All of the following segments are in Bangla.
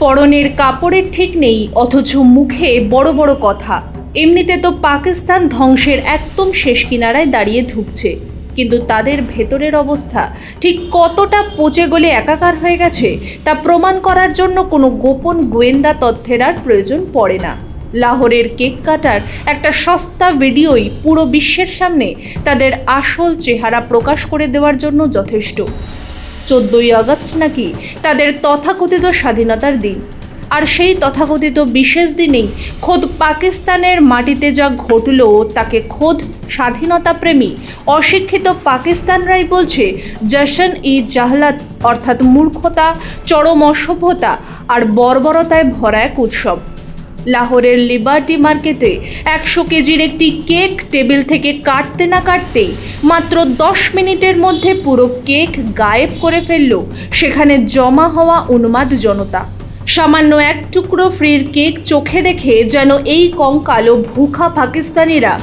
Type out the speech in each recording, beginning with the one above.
পরনের কাপড়ের ঠিক নেই, অথচ মুখে বড় বড় কথা। এমনিতে তো পাকিস্তান ধ্বংসের একদম শেষ কিনারায় দাঁড়িয়ে ধুঁকছে, কিন্তু তাদের ভেতরের অবস্থা ঠিক কতটা পচে গলে একাকার হয়ে গেছে তা প্রমাণ করার জন্য কোনো গোপন গোয়েন্দা তথ্যের আর প্রয়োজন পড়ে না। লাহোরের কেক কাটার একটা সস্তা ভিডিওই পুরো বিশ্বের সামনে তাদের আসল চেহারা প্রকাশ করে দেওয়ার জন্য যথেষ্ট। 14ই আগস্ট নাকি তাদের তথাকথিত স্বাধীনতার দিন, আর সেই তথাকথিত বিশেষ দিনেই খোদ পাকিস্তানের মাটিতে যা ঘটল তাকে খোদ স্বাধীনতাপ্রেমী অশিক্ষিত পাকিস্তানরাই বলছে জশন ই জাহলাত, অর্থাৎ মূর্খতা, চরম অসভ্যতা আর বর্বরতায় ভরা এক উৎসব। লাহোরের লিবার্টি মার্কেটে 100 কেজির একটি কেক টেবিল থেকে কাটতে না কাটতেই মাত্র 10 মিনিটের মধ্যে পুরো কেক গায়েব করে ফেলল সেখানে জমা হওয়া উন্মাদ জনতা। সামান্য এক টুকরো ফ্রির কেক চোখে দেখে যেন এই কঙ্কালো ভুখা পাকিস্তানিরা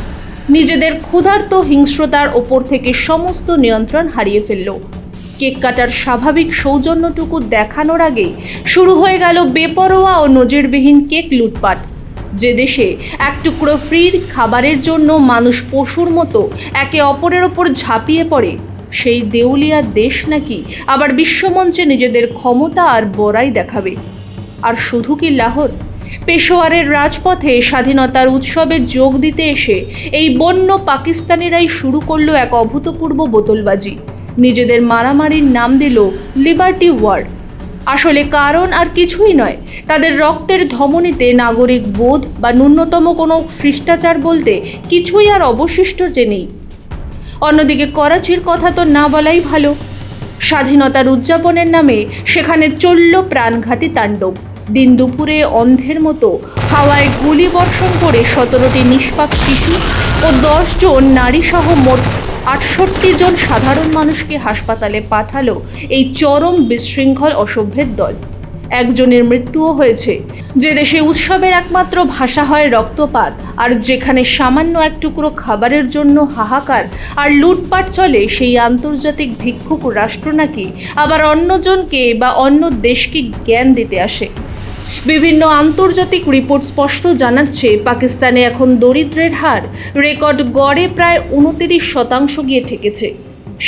নিজেদের ক্ষুধার্ত হিংস্রতার ওপর থেকে সমস্ত নিয়ন্ত্রণ হারিয়ে ফেলল। কেক কাটার স্বাভাবিক সৌজন্যটুকু দেখানোর আগে শুরু হয়ে গেল বেপরোয়া ও নজিরবিহীন কেক লুটপাট। যে দেশে এক টুকরো ফ্রির খাবারের জন্য মানুষ পশুর মতো একে অপরের ওপর ঝাঁপিয়ে পড়ে, সেই দেউলিয়া দেশ নাকি আবার বিশ্বমঞ্চে নিজেদের ক্ষমতা আর বড়াই দেখাবে। আর শুধু কি লাহোর, পেশোয়ারের রাজপথে স্বাধীনতার উৎসবে যোগ দিতে এসে এই বন্য পাকিস্তানিরাই শুরু করলো এক অভূতপূর্ব বোতলবাজি। নিজেদের মারামারির নাম দিল লিবার্টি ওয়ার। আসলে কারণ আর কিছুই নয়, তাদের রক্তের ধমনীতে নাগরিক বোধ বা ন্যূনতম কোনো শিষ্টাচার বলতে কিছুই আর অবশিষ্ট যে নেই। অন্যদিকে করাচির কথা তো না বলাই ভালো। স্বাধীনতার উদযাপনের নামে সেখানে চলল প্রাণঘাতী তাণ্ডব। দিন দুপুরে অন্ধের মতো হাওয়ায় গুলি বর্ষণ করে 17টি নিষ্পাপ শিশু ও 10 জন নারীসহ মোট 68 জন সাধারণ মানুষকে হাসপাতালে পাঠালো এই চরম বিশৃঙ্খল অসভ্যের দল। একজনের মৃত্যুও হয়েছে। যে দেশে উৎসবের একমাত্র ভাষা হয় রক্তপাত, আর যেখানে সামান্য এক টুকরো খাবারের জন্য হাহাকার আর লুটপাট চলে, সেই আন্তর্জাতিক ভিক্ষুক রাষ্ট্র নাকি আবার অন্যজনকে বা অন্য দেশকে জ্ঞান দিতে আসে। বিভিন্ন আন্তর্জাতিক রিপোর্ট স্পষ্ট জানাচ্ছে পাকিস্তানে এখন দরিদ্রের হার রেকর্ড গড়ে প্রায় 29% গিয়ে ঠেকেছে।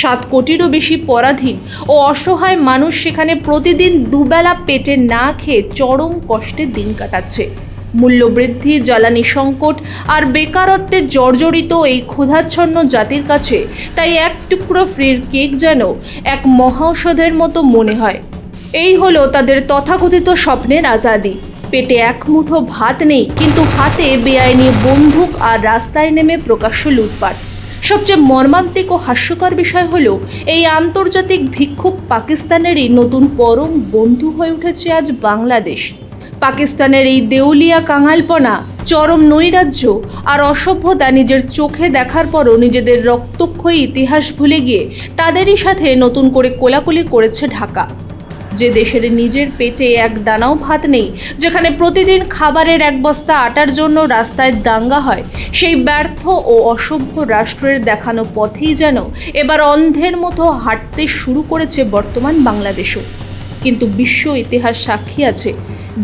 7 কোটিরও বেশি পরাধীন ও অসহায় মানুষ সেখানে প্রতিদিন দুবেলা পেটে না খেয়ে চরম কষ্টে দিন কাটাচ্ছে। মূল্যবৃদ্ধি, জ্বালানি সংকট আর বেকারত্বে জর্জরিত এই ক্ষুধাচ্ছন্ন জাতির কাছে তাই এক টুকরো ফ্রির কেক যেন এক মহাঔষধের মতো মনে হয়। এই হলো তাদের তথাকথিত স্বপ্নের আজাদি। পেটে এক মুঠো ভাত নেই, কিন্তু হাতে বেআইনি বন্দুক আর রাস্তায় নেমে প্রকাশ্য লুটপাট। সবচেয়ে মর্মান্তিক ও হাস্যকর বিষয় হলো এই আন্তর্জাতিক ভিক্ষুক পাকিস্তানেরই নতুন পরম বন্ধু হয়ে উঠেছে আজ বাংলাদেশ। পাকিস্তানের এই দেউলিয়া কাঙালপনা, চরম নৈরাজ্য আর অসভ্যতা নিজের চোখে দেখার পরও নিজেদের রক্তক্ষয়ী ইতিহাস ভুলে গিয়ে তাদেরই সাথে নতুন করে কোলাকুলি করেছে ঢাকা। যে দেশের নিজের পেটে এক দানাও ভাত নেই, যেখানে প্রতিদিন খাবারের এক বস্তা আটার জন্য রাস্তায় দাঙ্গা হয়, সেই ব্যর্থ ও অসভ্য রাষ্ট্রের দেখানো পথেই যেন এবার অন্ধের মতো হাঁটতে শুরু করেছে বর্তমান বাংলাদেশও। কিন্তু বিশ্ব ইতিহাস সাক্ষী আছে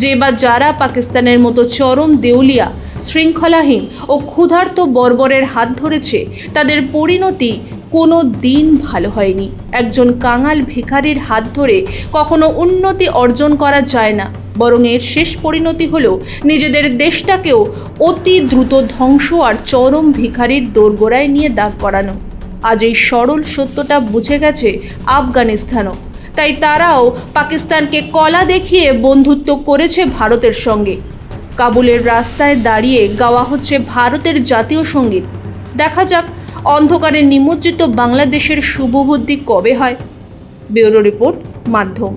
যে বা যারা পাকিস্তানের মতো চরম দেউলিয়া, শৃঙ্খলাহীন ও ক্ষুধার্ত বর্বরের হাত ধরেছে, তাদের পরিণতি কোনো দিন ভালো হয়নি। একজন কাঙাল ভিখারির হাত ধরে কখনো উন্নতি অর্জন করা যায় না, বরং এর শেষ পরিণতি হলো নিজেদের দেশটাকেও অতি দ্রুত ধ্বংস আর চরম ভিখারির দোরগোড়ায় নিয়ে দাঁড় করানো। আজ এই সরল সত্যটা বুঝে গেছে আফগানিস্তানও, তাই তারাও পাকিস্তানকে কলা দেখিয়ে বন্ধুত্ব করেছে ভারতের সঙ্গে। কাবুলের রাস্তায় দাঁড়িয়ে গাওয়া হচ্ছে ভারতের জাতীয় সঙ্গীত। দেখা যাক অন্ধকারে নিমজ্জিত বাংলাদেশের শুভবুদ্ধি কবে হয়। ব্যুরো রিপোর্ট, মাধ্যম।